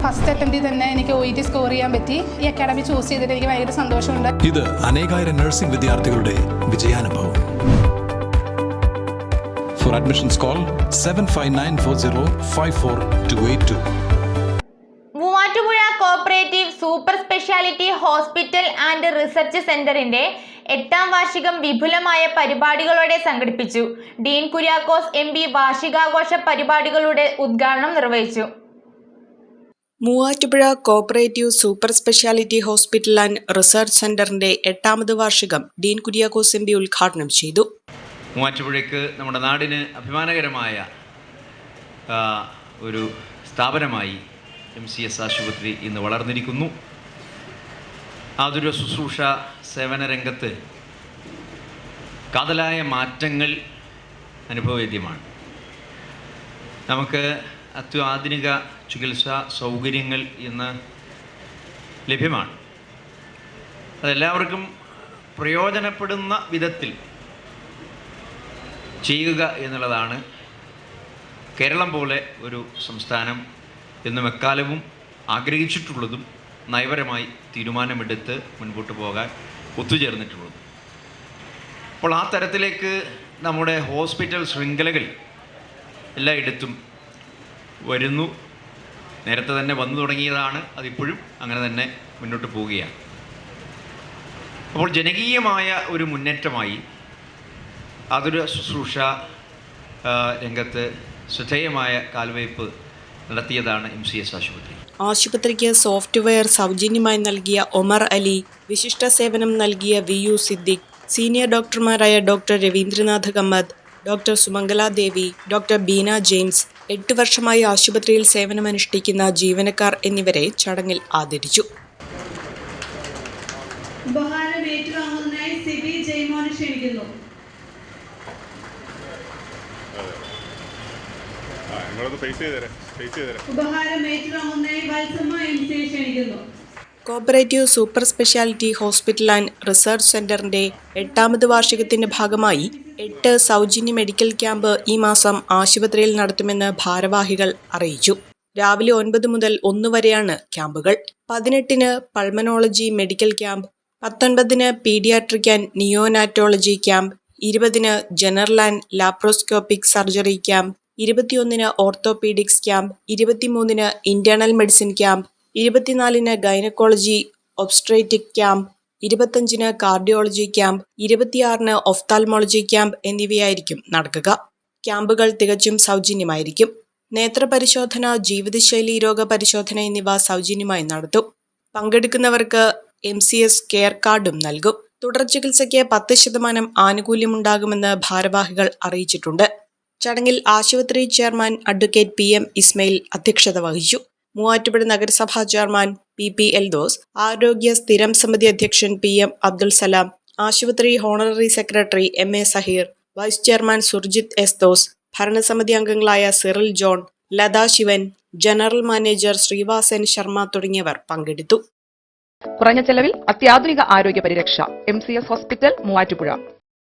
First അറ്റംപ്റ്റിൽ തന്നെ എനിക്ക് OET score ചെയ്യാൻ പറ്റി. ഈ അക്കാഡമി ചൂസ് ചെയ്തിട്ട് എനിക്ക് ഭയങ്കര സന്തോഷമുണ്ട്. ഇത് അനേകായിരം നഴ്സിംഗ് വിദ്യാർത്ഥികളുടെ വിജയാനുഭവം. For admissions call 7594054282. Muvattupuzha cooperative super speciality hospital and research സെന്ററിന്റെ 8ാം വാർഷികം വിപുലമായ പരിപാടികളോടെ സംഘടിപ്പിച്ചു. ഡീൻ കുര്യാക്കോസ് MP വാർഷികാഘോഷ പരിപാടികളുടെ ഉദ്ഘാടനം നിർവഹിച്ചു. Muvattupuzha cooperative super speciality hospital and research സെന്ററിന്റെ 8ാമത് വാർഷികം ഡീൻ കുര്യാക്കോസ് MP ഉദ്ഘാടനം ചെയ്തു. മൂവാറ്റുപുഴയ്ക്ക് നമ്മുടെ നാടിന് അഭിമാനകരമായ ഒരു സ്ഥാപനമായി MCS ആശുപത്രി ഇന്ന് വളർന്നിരിക്കുന്നു. ആതുര ശുശ്രൂഷ സേവന രംഗത്ത് കാതലായ മാറ്റങ്ങൾ അനുഭവവേദ്യമാണ്. നമുക്ക് അത്യാധുനിക ചികിത്സാ സൗകര്യങ്ങൾ ഇന്ന് ലഭ്യമാണ്. അതെല്ലാവർക്കും പ്രയോജനപ്പെടുന്ന വിധത്തിൽ ചെയ്യുക എന്നുള്ളതാണ് കേരളം പോലെ ഒരു സംസ്ഥാനം എന്നും എക്കാലവും ആഗ്രഹിച്ചിട്ടുള്ളതും നയപരമായി തീരുമാനമെടുത്ത് മുൻപോട്ട് പോകാൻ ഒത്തുചേർന്നിട്ടുള്ളതും. അപ്പോൾ ആ തരത്തിലേക്ക് നമ്മുടെ ഹോസ്പിറ്റൽ ശൃംഖലകൾ എല്ലായിടത്തും വരുന്നു. നേരത്തെ തന്നെ വന്നു തുടങ്ങിയതാണ്, അതിപ്പോഴും അങ്ങനെ തന്നെ മുന്നോട്ട് പോവുകയാണ്. അപ്പോൾ ജനകീയമായ ഒരു മുന്നേറ്റമായി ആതുര ശുശ്രൂഷ രംഗത്ത് ശ്രദ്ധേയമായ കാൽവയ്പ് നടത്തിയതാണ് MCS ആശുപത്രി. ആശുപത്രിക്ക് സോഫ്റ്റ്വെയർ സൗജന്യമായി നൽകിയ ഒമർ അലി, വിശിഷ്ട സേവനം നൽകിയ VU സിദ്ദിഖ്, സീനിയർ ഡോക്ടർമാരായ doctor Raveendranath Kamath, doctor Sumangala Devi, doctor Beena James, 8 വർഷമായി ആശുപത്രിയിൽ സേവനമനുഷ്ഠിക്കുന്ന ജീവനക്കാർ എന്നിവരെ ചടങ്ങിൽ ആദരിച്ചു. Cooperative super speciality hospital and research സെന്ററിന്റെ 8ാമത് വാർഷികത്തിന്റെ ഭാഗമായി 8 സൗജന്യ മെഡിക്കൽ ക്യാമ്പ് ഈ മാസം ആശുപത്രിയിൽ നടത്തുമെന്ന് ഭാരവാഹികൾ അറിയിച്ചു. രാവിലെ 9 മുതൽ 1 വരെയാണ് ക്യാമ്പുകൾ. 18-ന് പൾമനോളജി മെഡിക്കൽ ക്യാമ്പ്, 19-ന് പീഡിയാട്രിക് ആൻഡ് നിയോനാറ്റോളജി ക്യാമ്പ്, 20-ന് general and laparoscopic surgery camp, 21-ന് ഓർത്തോപീഡിക്സ് ക്യാമ്പ്, 23-ന് ഇന്റേണൽ മെഡിസിൻ ക്യാമ്പ്, 24-ന് ഗൈനക്കോളജി ഒബ്സ്ട്രേറ്റിക് ക്യാമ്പ്, 25-ന് കാർഡിയോളജി ക്യാമ്പ്, 26-ന് ഒഫ്താൽമോളജി ക്യാമ്പ് എന്നിവയായിരിക്കും നടക്കുക. ക്യാമ്പുകൾ തികച്ചും സൗജന്യമായിരിക്കും. നേത്രപരിശോധന, ജീവിതശൈലി രോഗ പരിശോധന എന്നിവ സൗജന്യമായി നടത്തും. പങ്കെടുക്കുന്നവർക്ക് MCS കെയർ കാർഡും നൽകും. തുടർ ചികിത്സയ്ക്ക് 10% ആനുകൂല്യമുണ്ടാകുമെന്ന് ഭാരവാഹികൾ അറിയിച്ചിട്ടുണ്ട്. ചടങ്ങിൽ ആശുപത്രി ചെയർമാൻ അഡ്വക്കേറ്റ് PM ഇസ്മയിൽ അധ്യക്ഷത വഹിച്ചു. മൂവാറ്റുപുഴ നഗരസഭാ ചെയർമാൻ PP എൽദോസ്, ആരോഗ്യ സ്ഥിരം സമിതി അധ്യക്ഷൻ PM അബ്ദുൽ സലാം, ആശുപത്രി honorary secretary MA Saheer, vice chairman Surjit S Doss, ഭരണസമിതി അംഗങ്ങളായ Cyril John, Latha Sivan, general manager Sreevasan Sharma തുടങ്ങിയവർ പങ്കെടുത്തു. കുറഞ്ഞ ചെലവിൽ അത്യാധുനിക ആരോഗ്യ പരിരക്ഷ MCS ഹോസ്പിറ്റൽ മൂവാറ്റുപുഴ.